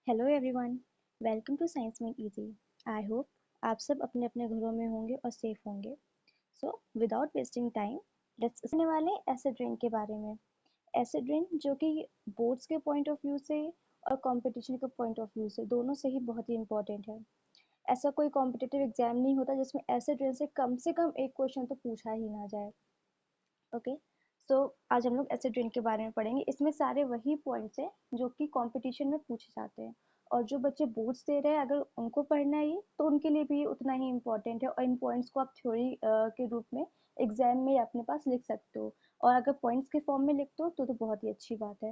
Hello everyone, welcome to science made easy. I hope आप सब अपने अपने घरों में होंगे और सेफ होंगे। So without wasting time let's सीखने वाले एसिड रेन के बारे में। एसिड रेन जो कि बोर्ड्स के पॉइंट ऑफ व्यू से और कंपटीशन के पॉइंट ऑफ व्यू से दोनों से ही बहुत ही इंपॉर्टेंट है। ऐसा कोई कॉम्पिटिटिव एग्जाम नहीं होता जिसमें एसिड रेन से कम एक क्वेश्चन तो पूछा ही ना जाए। ओके, सो आज हम लोग एसिड रेन के बारे में पढ़ेंगे। इसमें सारे वही पॉइंट्स हैं जो कि कंपटीशन में पूछे जाते हैं, और जो बच्चे बोर्ड्स दे रहे हैं अगर उनको पढ़ना है ये तो उनके लिए भी उतना ही इम्पोर्टेंट है। और इन पॉइंट्स को आप थ्योरी के रूप में एग्जाम में अपने पास लिख सकते हो, और अगर पॉइंट्स के फॉर्म में लिखते हो तो बहुत ही अच्छी बात है।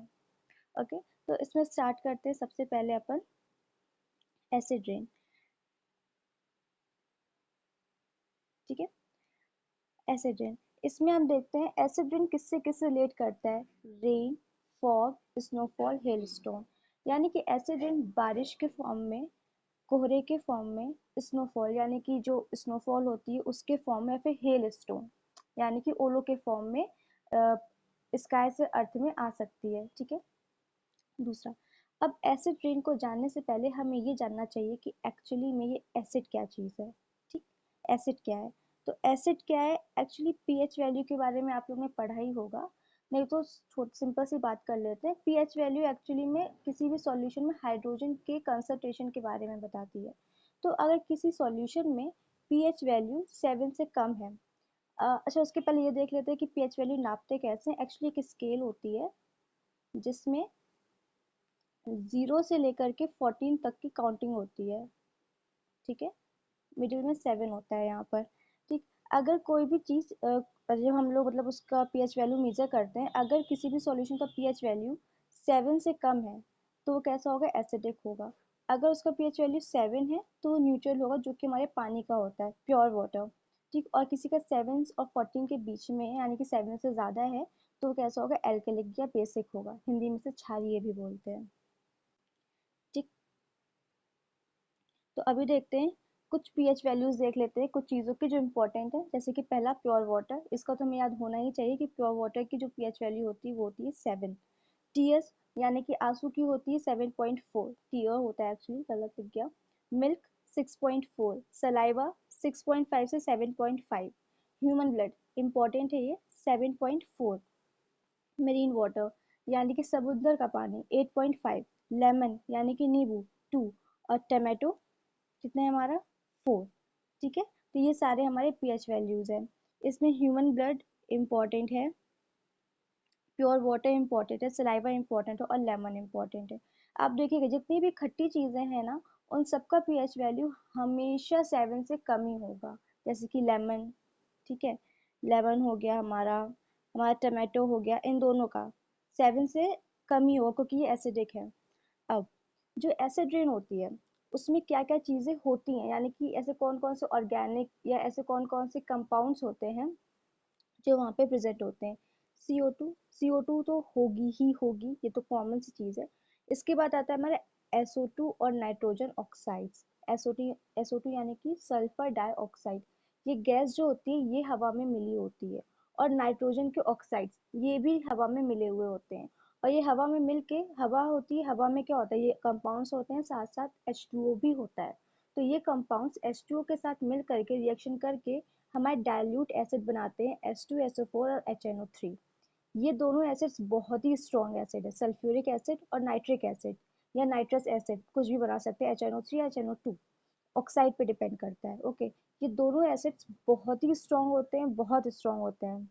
ओके, तो इसमें स्टार्ट करते हैं। सबसे पहले अपन एसिड रेन, ठीक है। एसिड रेन, इसमें हम देखते हैं एसिड रेन किससे किससे रिलेट करता है। Rain, fog, snowfall, hailstone. यानी कि एसिड रेन बारिश के फॉर्म में, कोहरे के फॉर्म में, स्नोफॉल यानी कि जो स्नोफॉल होती है उसके फॉर्म में, या फिर हेल स्टोन यानी कि ओलो के फॉर्म में स्काई से अर्थ में आ सकती है, ठीक है। दूसरा, अब एसिड रेन को जानने से पहले हमें ये जानना चाहिए कि एक्चुअली में ये एसिड क्या चीज़ है। ठीक, एसिड क्या है। तो एसिड क्या है, एक्चुअली पीएच वैल्यू के बारे में आप लोगों ने पढ़ा ही होगा, नहीं तो सिंपल सी बात कर लेते हैं। पीएच वैल्यू एक्चुअली में किसी भी सॉल्यूशन में हाइड्रोजन के कंसंट्रेशन के बारे में बताती है। तो अगर किसी सॉल्यूशन में पीएच वैल्यू 7 से कम है, अच्छा उसके पहले ये देख लेते हैं कि पीएच वैल्यू नापते कैसे। एक्चुअली एक स्केल होती है जिसमें 0 से लेकर के 14 तक की काउंटिंग होती है, ठीक है। मिडिल में 7 होता है यहाँ पर, ठीक। अगर कोई भी चीज़ जब हम लोग मतलब उसका पीएच वैल्यू मेजर करते हैं, अगर किसी भी सॉल्यूशन का पीएच वैल्यू 7 से कम है तो वो कैसा होगा, एसिडिक होगा। अगर उसका पीएच वैल्यू 7 है तो वो न्यूट्रल होगा, जो कि हमारे पानी का होता है, प्योर वाटर, ठीक। और किसी का 7 और 14 के बीच में है, यानी कि 7 से ज़्यादा है, तो वो कैसा होगा, एल्केलिक या बेसिक होगा। हिंदी में से क्षारीय भी बोलते हैं, ठीक। तो अभी देखते हैं कुछ पीएच वैल्यूज देख लेते हैं कुछ चीज़ों की जो इम्पोर्टेंट है। जैसे कि पहला प्योर वाटर, इसका तो हमें याद होना ही चाहिए कि प्योर वाटर की जो पीएच वैल्यू होती है वो होती है 7। टीएस यानी कि आंसू की होती है 7.4, टीयर होता है एक्चुअली, गलत लिख गया। मिल्क 6.4, सलाइवा 6.5 से 7.5, ह्यूमन ब्लड इंपॉर्टेंट है ये 7.4, मरीन वाटर यानी कि समुद्र का पानी 8.5, लेमन यानी कि नींबू 2, और टमाटो कितने है हमारा 4, ठीक है। तो ये सारे हमारे पीएच वैल्यूज हैं। इसमें ह्यूमन ब्लड इम्पॉर्टेंट है, प्योर वाटर इम्पॉर्टेंट है, सलाइवा इम्पॉर्टेंट है, और लेमन इम्पॉर्टेंट है। आप देखिएगा जितनी भी खट्टी चीज़ें हैं ना, उन सबका पीएच वैल्यू हमेशा 7 से कम ही होगा। जैसे कि लेमन, ठीक है, लेमन हो गया हमारा, हमारा टमाटो हो गया, इन दोनों का 7 से कम ही होगा क्योंकि ये एसिडिक है। अब जो एसिड रेन होती है उसमें क्या क्या चीज़ें होती हैं, यानी कि ऐसे कौन कौन से ऑर्गेनिक या ऐसे कौन कौन से कंपाउंड्स होते हैं जो वहाँ पे प्रेजेंट होते हैं। CO2 तो होगी ही होगी, ये तो कॉमन सी चीज़ है। इसके बाद आता है हमारा SO2 और नाइट्रोजन ऑक्साइड्स। SO2 यानी कि सल्फर डाइऑक्साइड, ये गैस जो होती है ये हवा में मिली होती है। और नाइट्रोजन के ऑक्साइड्स ये भी हवा में मिले हुए होते हैं। और ये हवा में मिल के, हवा होती है, हवा में क्या होता है, ये कंपाउंड्स होते हैं, साथ साथ H2O भी होता है। तो ये कंपाउंड्स H2O के साथ मिल करके रिएक्शन करके हमारे डाइल्यूट एसिड बनाते हैं, H2SO4 और HNO3। ये दोनों एसिड्स बहुत ही स्ट्रॉन्ग एसिड है, सल्फ्यूरिक एसिड और नाइट्रिक एसिड या नाइट्रस एसिड कुछ भी बना सकते हैं, HNO3 या HNO2, ऑक्साइड पे डिपेंड करता है। ओके, ये दोनों एसिड्स बहुत ही स्ट्रॉन्ग होते हैं, बहुत स्ट्रॉन्ग होते हैं।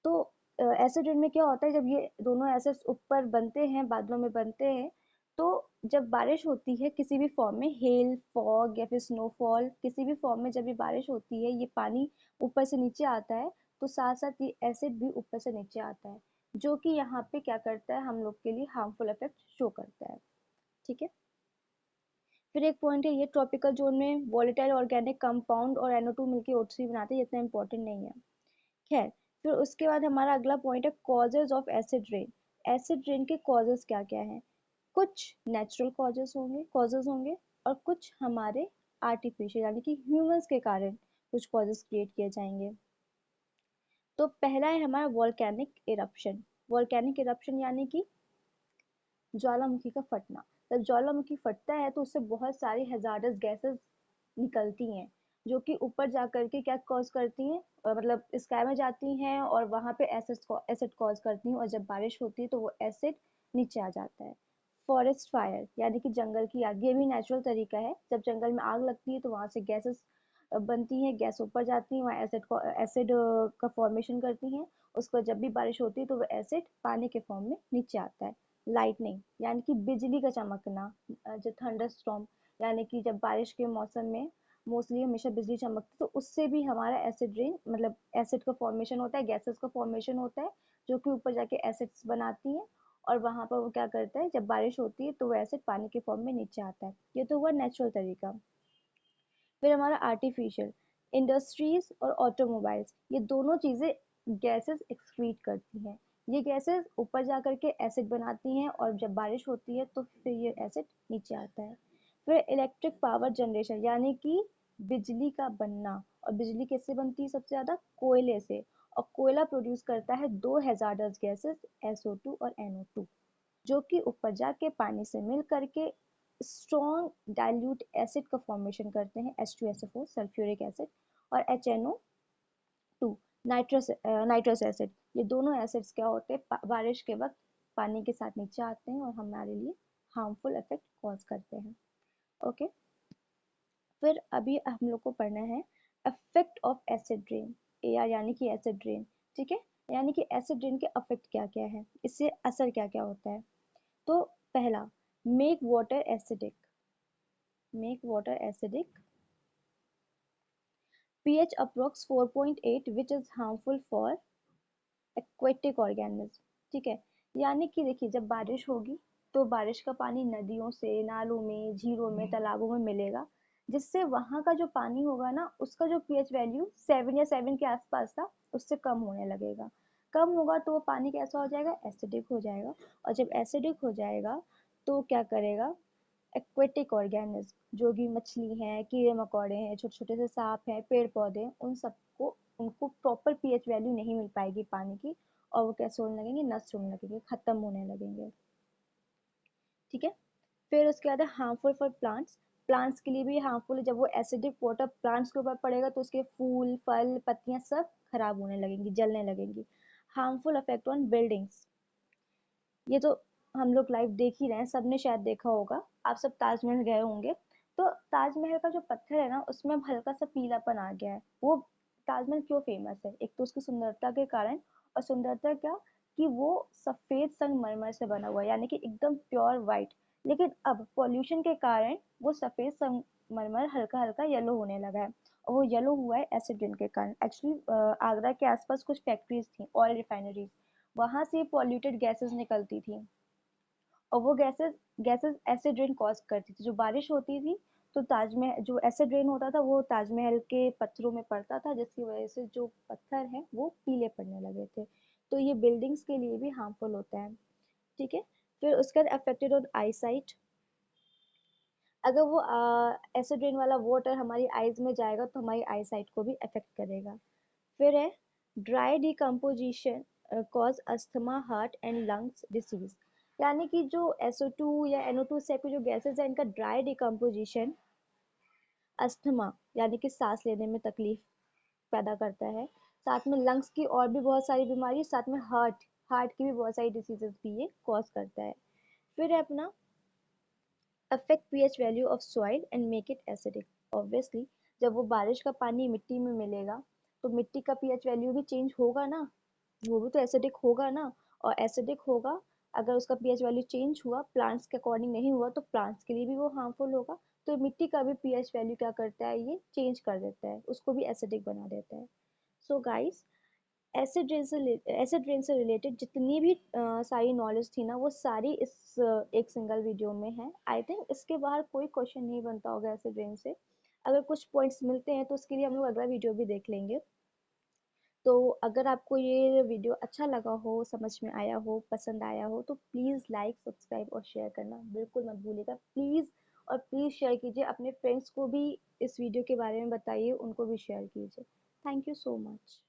तो एसिड रेन में क्या होता है, जब ये दोनों एसिड्स ऊपर बनते हैं, बादलों में बनते हैं, तो जब बारिश होती है किसी भी फॉर्म में, हेल, फॉग या फिर स्नोफॉल, किसी भी फॉर्म में जब ये बारिश होती है, ये पानी ऊपर से नीचे आता है, तो साथ साथ ये एसिड भी ऊपर से नीचे आता है, जो कि यहाँ पे क्या करता है, हम लोग के लिए हार्मफुल इफेक्ट शो करता है, ठीक है। फिर एक पॉइंट है, ये ट्रॉपिकल जोन में वॉलेटाइल ऑर्गेनिक कंपाउंड और NO2 मिलकर O3 बनाते हैं, इतना इंपॉर्टेंट नहीं है, खैर। फिर उसके बाद हमारा अगला पॉइंट है causes of acid rain. Acid rain के कॉजेज क्या क्या हैं। कुछ नेचुरल कॉजेज होंगे और कुछ हमारे आर्टिफिशियल यानी कि ह्यूमंस के कारण कुछ कॉजेज क्रिएट किए जाएंगे। तो पहला है हमारा वॉल्केनिक इरप्शन। वॉल्केनिक इरप्शन यानी कि ज्वालामुखी का फटना। जब ज्वालामुखी फटता है तो उससे बहुत सारी हैजार्डस गैसेस निकलती हैं, जो कि ऊपर जा करके क्या कॉज करती हैं, मतलब स्काई में जाती हैं और वहां पे एसिड कॉज करती हैं, और जब बारिश होती है तो वो एसिड नीचे आ जाता है। फॉरेस्ट फायर यानी कि जंगल की आग, ये भी नेचुरल तरीका है। जब जंगल में आग लगती है तो वहां से गैसेस बनती हैं, गैस ऊपर जाती है, वहाँ एसिड का फॉर्मेशन करती हैं। उसके बाद जब भी बारिश होती है तो वो एसिड पानी के फॉर्म में नीचे आता है। लाइटनिंग यानी कि बिजली का चमकना, जो थंडर स्टॉर्म, यानी कि जब बारिश के मौसम में मोस्टली हमेशा बिजली चमकती है, तो उससे भी हमारा एसिड रेन मतलब एसिड का फॉर्मेशन होता है, गैसेस का फॉर्मेशन होता है, जो कि ऊपर जाके एसिड्स बनाती है, और वहां पर वो क्या करता है, जब बारिश होती है तो वो एसिड पानी के फॉर्म में नीचे आता है। ये तो हुआ नेचुरल तरीका। फिर हमारा आर्टिफिशियल, इंडस्ट्रीज और ऑटोमोबाइल्स, ये दोनों चीजें गैसेस एक्सक्रीट करती हैं। ये गैसेस ऊपर जा करके एसिड बनाती हैं, और जब बारिश होती है तो फिर ये एसिड नीचे आता है। फिर इलेक्ट्रिक पावर जनरेशन यानी कि बिजली का बनना, और बिजली किससे बनती है सबसे ज्यादा, कोयले से। और कोयला प्रोड्यूस करता है दो हैजार्डस गैसेस, SO2 और NO2, जो कि ऊपर जाके पानी से मिल करके स्ट्रॉन्ग डाइल्यूट एसिड का फॉर्मेशन करते हैं, H2SO4 सल्फ्यूरिक एसिड, और HNO2 नाइट्रस एसिड। ये दोनों एसिड्स क्या होते हैं, बारिश के वक्त पानी के साथ नीचे आते हैं और हमारे लिए हार्मफुल इफेक्ट कॉज करते हैं। ओके, फिर अभी हम लोग को पढ़ना है effect of acid rain, AR यानी कि एसिड रेन। ठीक है, यानी कि एसिड रेन के इफेक्ट क्या क्या है, इससे असर क्या क्या होता है। तो पहला, make water acidic, make water acidic, pH approx 4.8 which is harmful for aquatic organism। ठीक है, यानी कि देखिए जब बारिश होगी तो बारिश का पानी नदियों से, नालों में, झीलों में, तालाबों में मिलेगा, जिससे वहां का जो पानी होगा ना, उसका जो pH वैल्यू 7 या 7 के आसपास था, उससे कम होने लगेगा। कम होगा तो वो पानी कैसा हो जाएगा, एसिडिक हो जाएगा। और जब एसिडिक हो जाएगा तो क्या करेगा, एक्वेटिक ऑर्गेनिज्म, जो भी मछली हैं, कीड़े मकोड़े हैं, छोटे छोटे से सांप हैं, पेड़ पौधे, उन सबको, उनको प्रॉपर पीएच वैल्यू नहीं मिल पाएगी पानी की, और वो कैसे होने लगेंगे, नष्ट होने लगेंगे, खत्म होने लगेंगे। ठीक है, फिर उसके बाद है हार्मफुल फॉर प्लांट्स। प्लांट्स के लिए भी हार्मफुल है, जब वो एसिडिक वाटर प्लांट्स के ऊपर पड़ेगा तो उसके फूल, फल, पत्तियां सब खराब होने लगेंगी, जलने लगेंगी। हार्मफुल इफेक्ट ऑन बिल्डिंग्स, ये तो हम लोग लाइव देख ही रहे हैं, सबने शायद देखा होगा, आप सब ताजमहल गए होंगे, तो ताजमहल का जो पत्थर है ना, उसमें अब हल्का सा पीलापन आ गया है। वो ताजमहल क्यों फेमस है, एक तो उसकी सुंदरता के कारण, और सुंदरता क्या, कि वो सफेद संगमरमर से बना हुआ है, यानी कि एकदम प्योर वाइट। लेकिन अब पॉल्यूशन के कारण वो सफेद संगमरमर हल्का हल्का येलो होने लगा है, और वो येलो हुआ है एसिड रेन के कारण। एक्चुअली आगरा के आसपास कुछ फैक्ट्रीज थी, ऑयल रिफाइनरीज, वहां से पॉल्यूटेड गैसेस निकलती थी, और वो gases gases acid rain cause करती थी। जो बारिश होती थी तो ताजमहल, जो एसिड रेन होता था वो ताजमहल के पत्थरों में पड़ता था, जिसकी वजह से जो पत्थर हैं वो पीले पड़ने लगे थे। तो ये बिल्डिंग्स के लिए भी हार्मफुल होता है। ठीक है, फिर उसके बाद अफेक्टेड ऑन आई साइट, अगर वो एसिड रेन वाला वाटर हमारी आईज में जाएगा तो हमारी आई साइट को भी अफेक्ट करेगा। फिर है dry decomposition cause asthma, heart and lungs disease, यानी कि जो SO2 या NO2 टाइप की जो गैसेस है, इनका ड्राई डिकम्पोजिशन अस्थमा यानी कि सांस लेने में तकलीफ पैदा करता है, साथ में लंग्स की और भी बहुत सारी बीमारी, साथ में हार्ट हार्ट की भी बहुत सारी डिसीजेस भी ये कॉज करता है। फिर है अपना affect pH value of soil and make it acidic। Obviously, जब वो बारिश का पानी मिट्टी में मिलेगा तो मिट्टी का pH वैल्यू भी चेंज होगा ना, वो भी तो एसिडिक होगा ना। और एसिडिक होगा, अगर उसका pH वैल्यू चेंज हुआ, प्लांट्स के अकॉर्डिंग नहीं हुआ, तो प्लांट्स के लिए भी वो हार्मफुल होगा। तो मिट्टी का भी pH वैल्यू क्या करता है, ये चेंज कर देता है, उसको भी एसिडिक बना देता है। सो गाइस, एसिड रेन से रिलेटेड जितनी भी सारी नॉलेज थी ना, वो सारी इस एक सिंगल वीडियो में है। आई थिंक इसके बाहर कोई क्वेश्चन नहीं बनता होगा एसिड रेन से। अगर कुछ पॉइंट्स मिलते हैं तो उसके लिए हम लोग अगला वीडियो भी देख लेंगे। तो अगर आपको ये वीडियो अच्छा लगा हो, समझ में आया हो, पसंद आया हो, तो प्लीज़ लाइक, सब्सक्राइब और शेयर करना बिल्कुल मत भूलिएगा, प्लीज़। और प्लीज़ शेयर कीजिए, अपने फ्रेंड्स को भी इस वीडियो के बारे में बताइए, उनको भी शेयर कीजिए। Thank you so much.